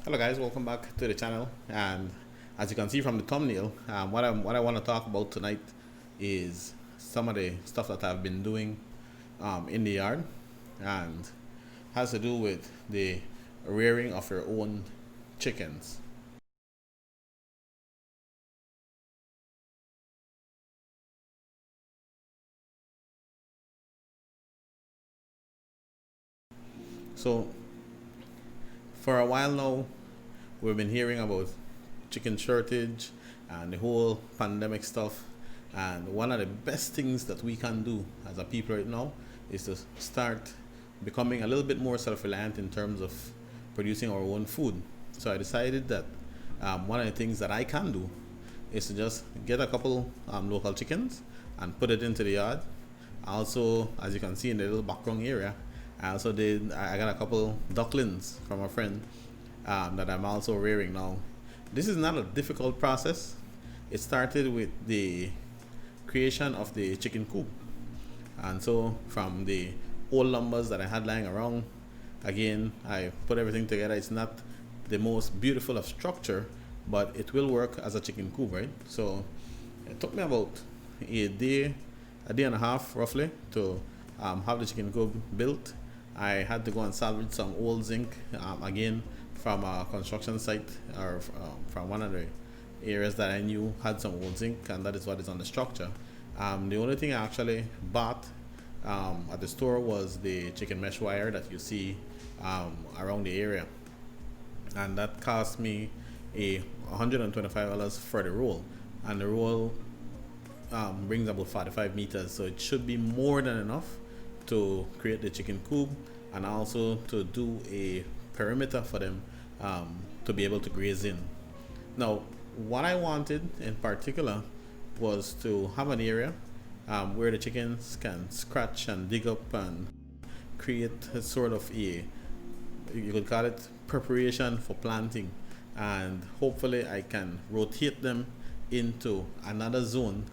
Hello guys, welcome back to the channel. And as you can see from the thumbnail, what I want to talk about tonight is some of the stuff that I've been doing in the yard, and has to do with the rearing of your own chickens. So for a while now, we've been hearing about chicken shortage and the whole pandemic stuff. And one of the best things that we can do as a people right now is to start becoming a little bit more self-reliant in terms of producing our own food. So I decided that one of the things that I can do is to just get a couple local chickens and put it into the yard. Also, as you can see in the little background area, I got a couple ducklings from a friend that I'm also rearing now. This is not a difficult process. It started with the creation of the chicken coop. And so from the old numbers that I had lying around, again, I put everything together. It's not the most beautiful of structure, but it will work as a chicken coop, right? So it took me about a day and a half roughly to have the chicken coop built. I had to go and salvage some old zinc again from a construction site, or from one of the areas that I knew had some old zinc, and that is what is on the structure. The only thing I actually bought at the store was the chicken mesh wire that you see around the area, and that cost me a $125 for the roll, and the roll brings about 45 meters, so it should be more than enough to create the chicken coop and also to do a perimeter for them to be able to graze in. Now, what I wanted in particular was to have an area where the chickens can scratch and dig up and create a sort of you could call it preparation for planting, and hopefully I can rotate them into another zone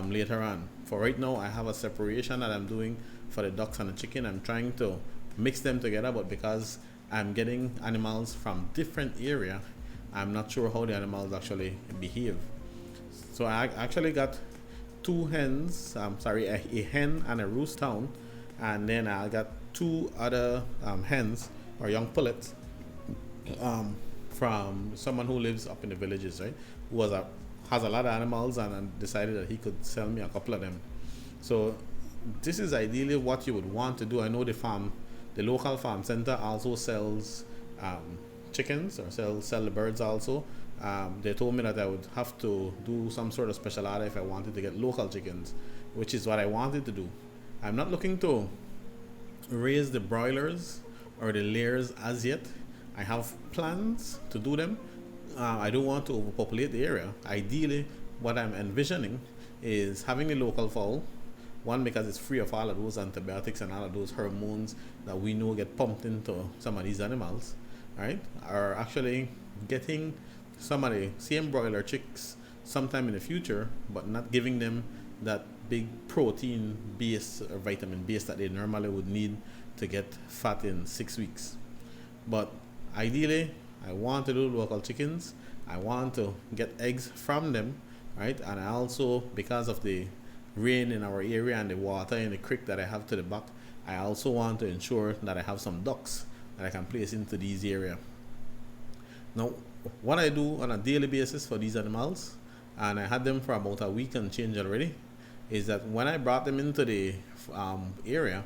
later on. For right now, I have a separation that I'm doing for the ducks and the chicken. I'm trying to mix them together, but because I'm getting animals from different area, I'm not sure how the animals actually behave. So I actually got two hens, a hen and a roost hound, and then I got two other hens or young pullets from someone who lives up in the villages, right? Who has a lot of animals, and decided that he could sell me a couple of them. So this is ideally what you would want to do. I know the local farm center also sells chickens, or sell the birds also. They told me that I would have to do some sort of special order if I wanted to get local chickens, which is what I wanted to do. I'm not looking to raise the broilers or the layers as yet. I have plans to do them. I don't want to overpopulate the area. Ideally, what I'm envisioning is having the local fowl. One, because it's free of all of those antibiotics and all of those hormones that we know get pumped into some of these animals, right? Or actually getting some of the same broiler chicks sometime in the future, but not giving them that big protein base or vitamin base that they normally would need to get fat in 6 weeks. But ideally, I want to do local chickens. I want to get eggs from them, right? And I also, because of the rain in our area and the water in the creek that I have to the back, I also want to ensure that I have some ducks that I can place into these area. Now, what I do on a daily basis for these animals, and I had them for about a week and change already, is that when I brought them into the area,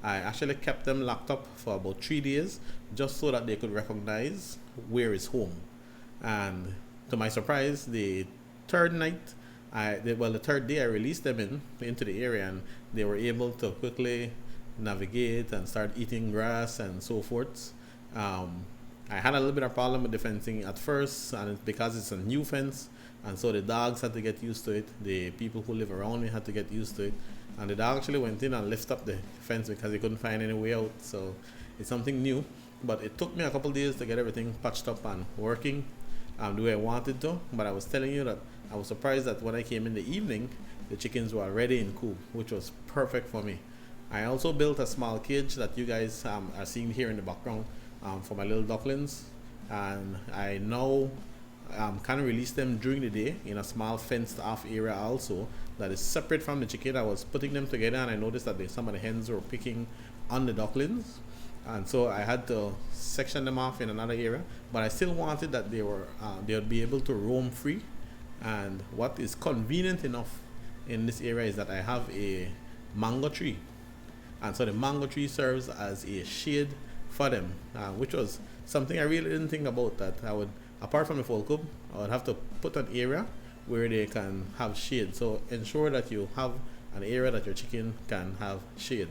I actually kept them locked up for about 3 days, just so that they could recognize where is home. And to my surprise, the third night, the third day I released them into the area, and they were able to quickly navigate and start eating grass and so forth. I had a little bit of problem with the fencing at first, and it's because it's a new fence, and so the dogs had to get used to it. The people who live around me had to get used to it, and the dog actually went in and lifted up the fence because he couldn't find any way out. So it's something new, but it took me a couple days to get everything patched up and working the way I wanted to. But I was telling you that I was surprised that when I came in the evening, the chickens were already in coop, which was perfect for me. I also built a small cage that you guys are seeing here in the background for my little ducklings. and I now kind of release them during the day in a small fenced off area also that is separate from the chicken. I was putting them together and I noticed that some of the hens were picking on the ducklings, and so I had to section them off in another area, but I still wanted that they would be able to roam free. And what is convenient enough in this area is that I have a mango tree, and so the mango tree serves as a shade for them, which was something I really didn't think about, that I would, apart from the full coop, I would have to put an area where they can have shade. So ensure that you have an area that your chicken can have shade.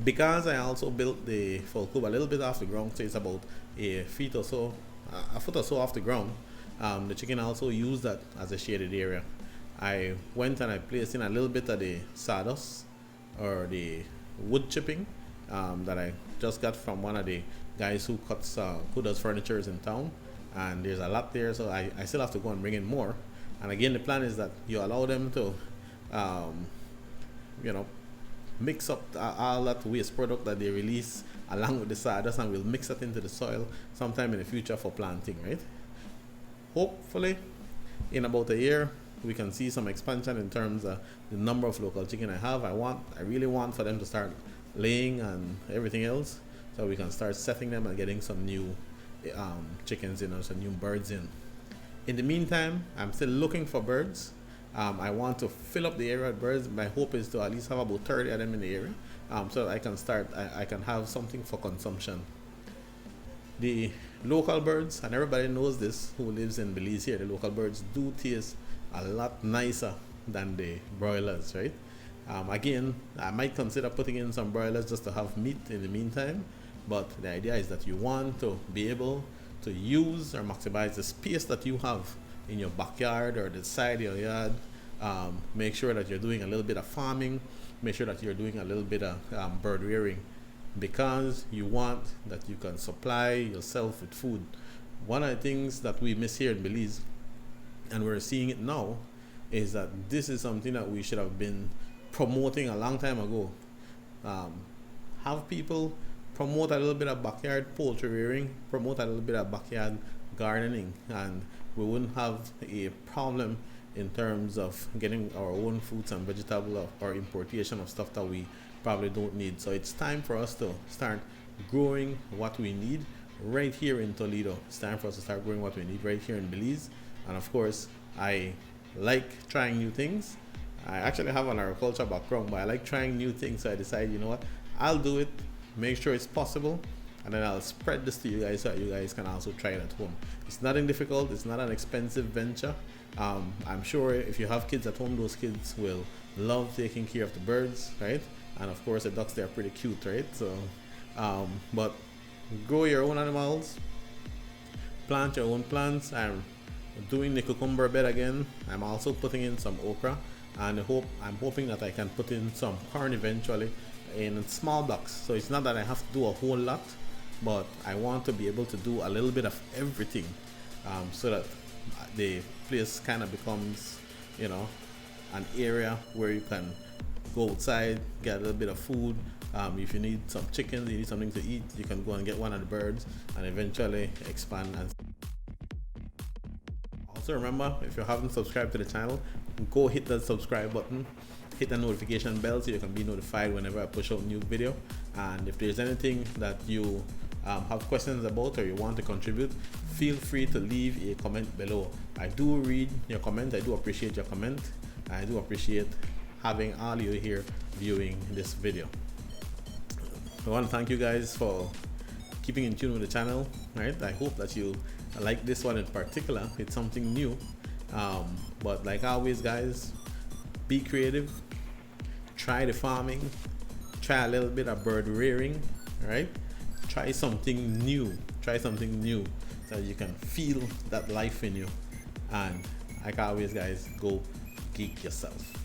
Because I also built the full coop a little bit off the ground, so it's about a feet or so, a foot or so off the ground, the chicken also used that as a shaded area. I went and I placed in a little bit of the sawdust or the wood chipping that I just got from one of the guys who does furnitures in town, and there's a lot there, so I still have to go and bring in more. And again, the plan is that you allow them to you know, mix up all that waste product that they release along with the sawdust, and we'll mix it into the soil sometime in the future for planting, right? Hopefully in about a year we can see some expansion in terms of the number of local chicken I have. I really want for them to start laying and everything else, so we can start setting them and getting some new chickens in, or some new birds in. In the meantime, I'm still looking for birds. I want to fill up the area with birds. My hope is to at least have about 30 of them in the area, so that I can have something for consumption. The local birds, and everybody knows this who lives in Belize here, the local birds do taste a lot nicer than the broilers, right? Again, I might consider putting in some broilers just to have meat in the meantime, but the idea is that you want to be able to use or maximize the space that you have in your backyard or the side of your yard. Make sure that you're doing a little bit of farming, make sure that you're doing a little bit of bird rearing, because you want that you can supply yourself with food. One of the things that we miss here in Belize, and we're seeing it now, is that this is something that we should have been promoting a long time ago. Have people promote a little bit of backyard poultry rearing, promote a little bit of backyard gardening, and we wouldn't have a problem in terms of getting our own fruits and vegetables, or importation of stuff that we probably don't need. So it's time for us to start growing what we need right here in Toledo. It's time for us to start growing what we need right here in Belize. And of course, I like trying new things. I actually have an agriculture background, but I like trying new things. So I decided, you know what, I'll do it, make sure it's possible, and then I'll spread this to you guys so that you guys can also try it at home. It's nothing difficult, it's not an expensive venture. I'm sure if you have kids at home, those kids will love taking care of the birds, right? And of course the ducks, they're pretty cute, right? So but grow your own animals, plant your own plants. I'm doing the cucumber bed again. I'm also putting in some okra, and I'm hoping that I can put in some corn eventually in small blocks. So it's not that I have to do a whole lot, but I want to be able to do a little bit of everything, so that the place kind of becomes, you know, an area where you can go outside, get a little bit of food. If you need some chickens, you need something to eat, you can go and get one of the birds and eventually expand. And also remember, if you haven't subscribed to the channel, go hit that subscribe button, hit the notification bell so you can be notified whenever I push out a new video. And if there's anything that you have questions about or you want to contribute, feel free to leave a comment below. I do read your comment, I do appreciate your comment, I do appreciate having all you here viewing this video. I want to thank you guys for keeping in tune with the channel, right? I hope that you like this one in particular. It's something new, but like always guys, be creative, try the farming, try a little bit of bird rearing, right? Try something new so you can feel that life in you. And like always guys, go geek yourself.